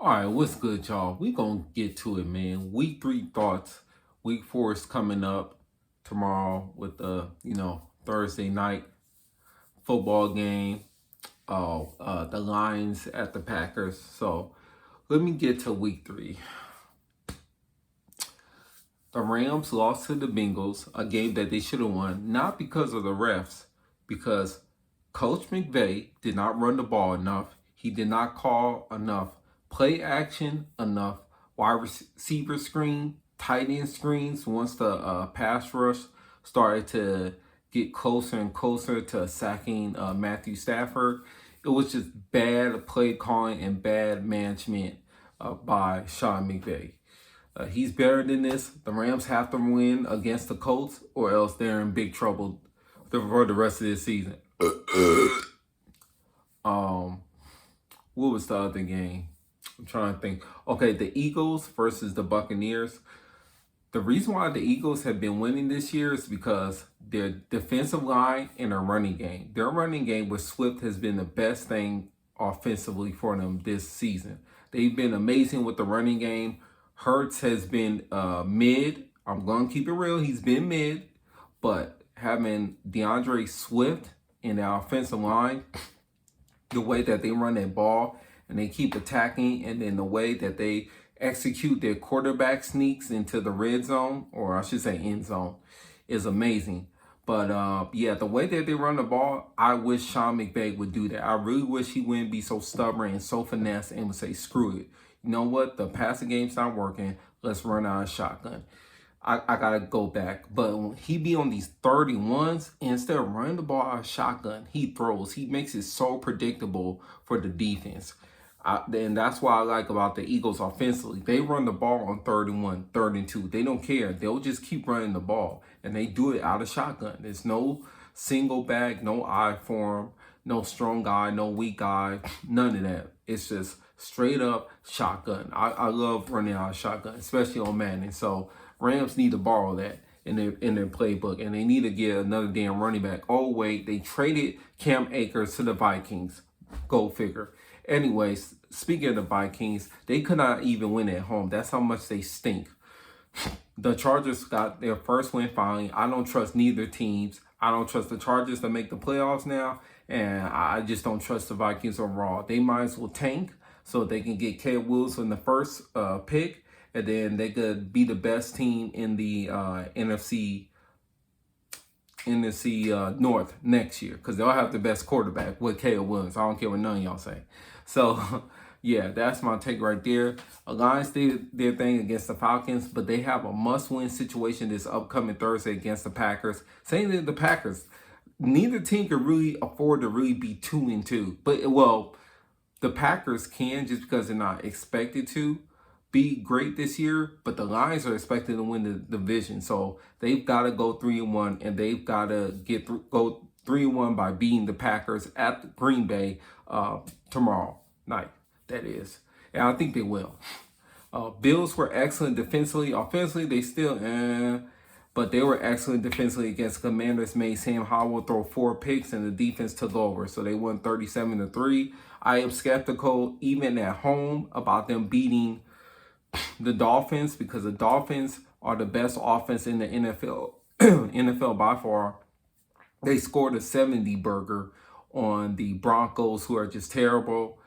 All right, what's good, y'all? We gonna get to it, man. Week 3 thoughts. Week 4 is coming up tomorrow with the Thursday night football game. The Lions at the Packers. So let me get to week 3. The Rams lost to the Bengals, a game that they should have won, not because of the refs, because Coach McVay did not run the ball enough. He did not call enough play action enough, wide receiver screen, tight end screens. Once the pass rush started to get closer and closer to sacking Matthew Stafford, it was just bad play calling and bad management by Sean McVay. He's better than this. The Rams have to win against the Colts, or else they're in big trouble for the rest of this season. um, what was the other game? I'm trying to think. Okay, the Eagles versus the Buccaneers. The reason why the Eagles have been winning this year is because their defensive line and their running game. Their running game with Swift has been the best thing offensively for them this season. They've been amazing with the running game. Hurts has been mid. I'm going to keep it real. He's been mid. But having DeAndre Swift in the offensive line, the way that they run that ball and they keep attacking, and then the way that they execute their quarterback sneaks into the red zone, or I should say end zone, is amazing. But yeah, the way that they run the ball, I wish Sean McVay would do that. I really wish he wouldn't be so stubborn and so finesse and would say, screw it. You know what? The passing game's not working. Let's run out of shotgun. I gotta go back. But when he be on these 31s, instead of running the ball out of shotgun, he throws. He makes it so predictable for the defense. And that's what I like about the Eagles offensively. They run the ball on 31, 32. They don't care. They'll just keep running the ball. And they do it out of shotgun. There's no single back, no I form, no strong guy, no weak guy, none of that. It's just straight up shotgun. I love running out of shotgun, especially on Madden. So Rams need to borrow that in their playbook, and they need to get another damn running back. Oh wait, they traded Cam Akers to the Vikings. Go figure. Anyways, speaking of the Vikings, they could not even win at home. That's how much they stink. The Chargers got their first win finally. I don't trust neither teams. I don't trust the Chargers to make the playoffs now, and I just don't trust the Vikings overall. They might as well tank so they can get Caleb Wilson in the first pick, and then they could be the best team in the NFC North next year, because they'll have the best quarterback with Caleb Williams. I don't care what none of y'all say. So, yeah, that's my take right there. Lions did their thing against the Falcons, but they have a must-win situation this upcoming Thursday against the Packers. Saying that the Packers, neither team can really afford to really be 2-2. But, well, the Packers can, just because they're not expected to be great this year, but the Lions are expected to win the division. So they've got to go 3-1, and they've got to go 3-1 by beating the Packers at Green Bay tomorrow night, that is. And I think they will. Bills were excellent defensively. Offensively, they still, but they were excellent defensively against Commanders. Made Sam Howell throw 4 picks, and the defense took over. So they won 37-3. I am skeptical, even at home, about them beating the Dolphins, because the Dolphins are the best offense in the NFL. NFL by far. They scored a 70 burger on the Broncos, who are just terrible.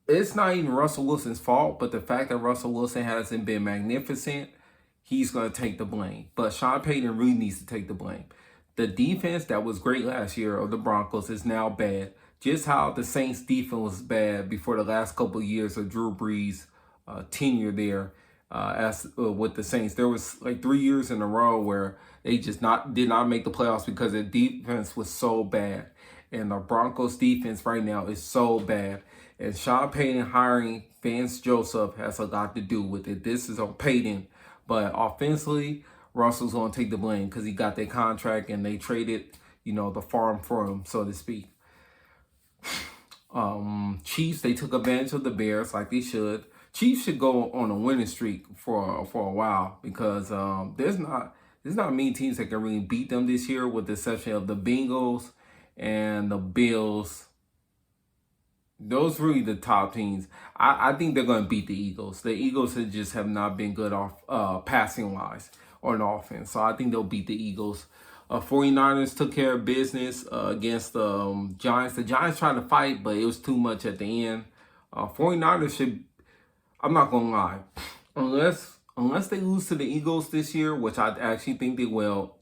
It's not even Russell Wilson's fault, but the fact that Russell Wilson hasn't been magnificent, he's going to take the blame. But Sean Payton really needs to take the blame. The defense that was great last year of the Broncos is now bad. Just how the Saints defense was bad before the last couple of years of Drew Brees' tenure there with the Saints. There was like 3 years in a row where they just did not make the playoffs because the defense was so bad. And the Broncos defense right now is so bad. And Sean Payton hiring Vance Joseph has a lot to do with it. This is on Payton. But offensively, Russell's going to take the blame because he got their contract and they traded, the farm for him, so to speak. Chiefs, they took advantage of the Bears like they should. Chiefs should go on a winning streak for a while, because there's not many teams that can really beat them this year, with the exception of the Bengals and the Bills those really the top teams. I think they're going to beat the Eagles. The Eagles just have not been good off passing wise on offense. So I think they'll beat the Eagles. 49ers took care of business against the Giants. The Giants tried to fight, but it was too much at the end. 49ers should, I'm not going to lie, unless they lose to the Eagles this year, which I actually think they will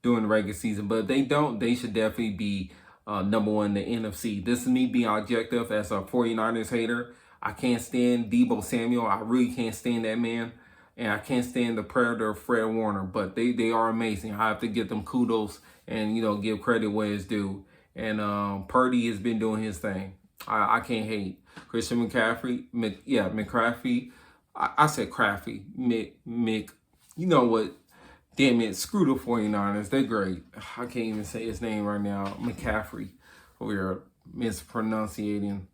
during the regular season, but if they don't, they should definitely be number one in the NFC. This is me being objective as a 49ers hater. I can't stand Deebo Samuel. I really can't stand that man. And I can't stand the Predator, Fred Warner. But they are amazing. I have to give them kudos and, give credit where it's due. And Purdy has been doing his thing. I can't hate. Christian McCaffrey. McCaffrey. I said Crafty. Mick. You know what? Damn it, screw the 49ers. They're great. I can't even say his name right now. McCaffrey. We're mispronunciating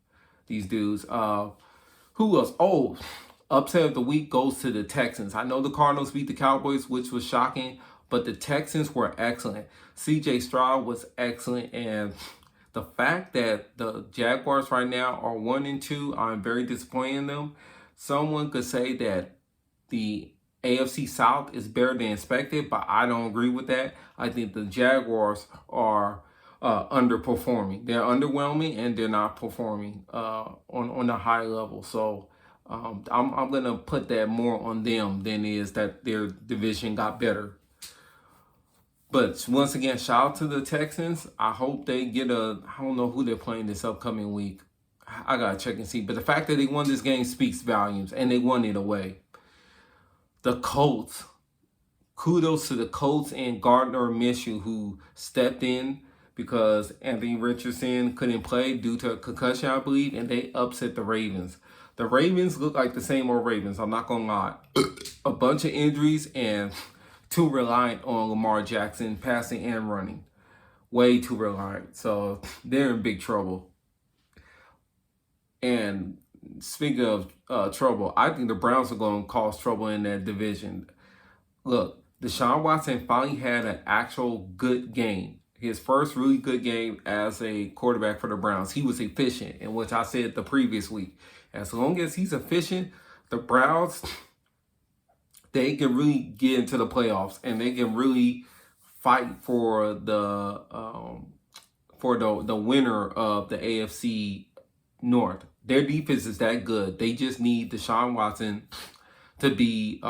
these dudes. Who else? Oh, upset of the week goes to the Texans. I know the Cardinals beat the Cowboys, which was shocking, but the Texans were excellent. C.J. Stroud was excellent, and the fact that the Jaguars right now are 1-2, I'm very disappointed in them. Someone could say that the AFC South is better than expected, but I don't agree with that. I think the Jaguars are underperforming. They're underwhelming and they're not performing on a high level. So I'm gonna put that more on them than is that their division got better. But once again, shout out to the Texans. I hope they get I don't know who they're playing this upcoming week. I gotta check and see. But the fact that they won this game speaks volumes, and they won it away. The Colts. Kudos to the Colts and Gardner Minshew, who stepped in because Anthony Richardson couldn't play due to a concussion, I believe, and they upset the Ravens. The Ravens look like the same old Ravens, I'm not going to lie. A bunch of injuries and too reliant on Lamar Jackson passing and running. Way too reliant. So they're in big trouble. And speaking of trouble, I think the Browns are going to cause trouble in that division. Look, Deshaun Watson finally had an actual good game. His first really good game as a quarterback for the Browns. He was efficient, in which I said the previous week. As long as he's efficient, the Browns, they can really get into the playoffs and they can really fight for the winner of the AFC North. Their defense is that good. They just need Deshaun Watson to be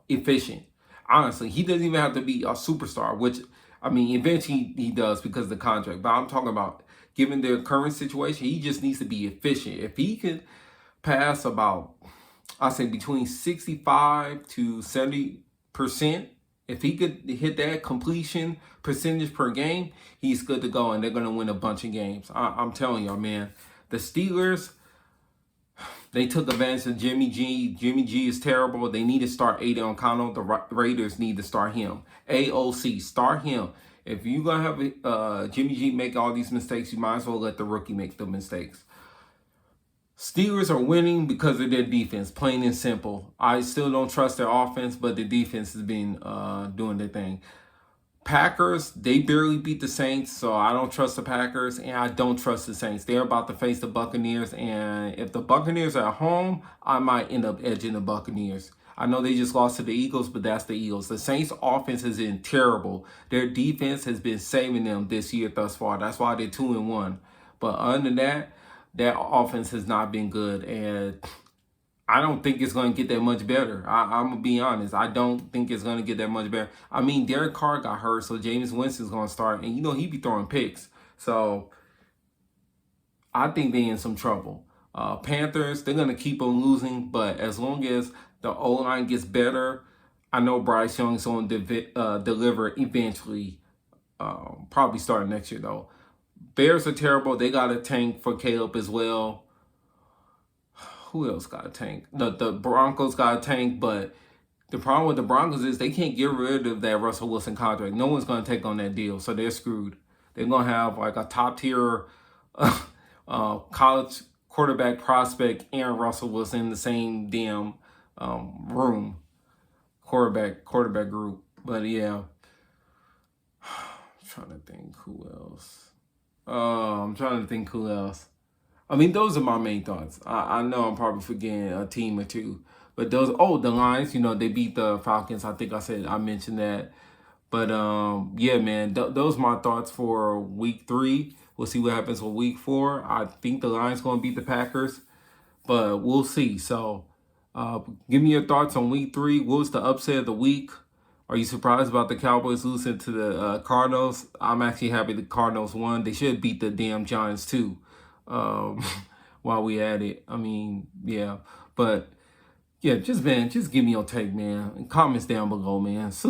efficient. Honestly, he doesn't even have to be a superstar, which, I mean, eventually he does because of the contract. But I'm talking about, given their current situation, he just needs to be efficient. If he can pass about, I say between 65 to 70%, if he could hit that completion percentage per game, he's good to go, and they're going to win a bunch of games. I'm telling y'all, man. The Steelers, they took advantage of Jimmy G. Jimmy G is terrible. They need to start Aiden O'Connell. The Raiders need to start him. AOC, start him. If you're going to have Jimmy G make all these mistakes, you might as well let the rookie make the mistakes. Steelers are winning because of their defense, plain and simple. I still don't trust their offense, but the defense has been doing their thing. Packers, they barely beat the Saints, so I don't trust the Packers, and I don't trust the Saints. They're about to face the Buccaneers, and if the Buccaneers are at home, I might end up edging the Buccaneers. I know they just lost to the Eagles, but that's the Eagles. The Saints' offense has been terrible. Their defense has been saving them this year thus far. That's why they're 2-1. But other than that, their offense has not been good, and I don't think it's going to get that much better. I'm going to be honest. I don't think it's going to get that much better. I mean, Derek Carr got hurt, so Jameis Winston's going to start. And, he be throwing picks. So, I think they're in some trouble. Panthers, they're going to keep on losing. But as long as the O-line gets better, I know Bryce Young's going to deliver eventually. Probably starting next year, though. Bears are terrible. They got a tank for Caleb as well. Who else got a tank? The Broncos got a tank, but the problem with the Broncos is they can't get rid of that Russell Wilson contract. No one's going to take on that deal, so they're screwed. They're going to have like a top-tier college quarterback prospect and Russell Wilson in the same damn room, quarterback group. But yeah, I'm trying to think who else. I mean, those are my main thoughts. I know I'm probably forgetting a team or two, but those. Oh, the Lions. You know, they beat the Falcons. I think I mentioned that. But yeah, man, those are my thoughts for week 3. We'll see what happens with week 4. I think the Lions going to beat the Packers, but we'll see. So, give me your thoughts on week 3. What was the upset of the week? Are you surprised about the Cowboys losing to the Cardinals? I'm actually happy the Cardinals won. They should beat the damn Giants too. Um, while we at it, I mean, yeah, but yeah, just man, just give me your take, man. Comments down below, man.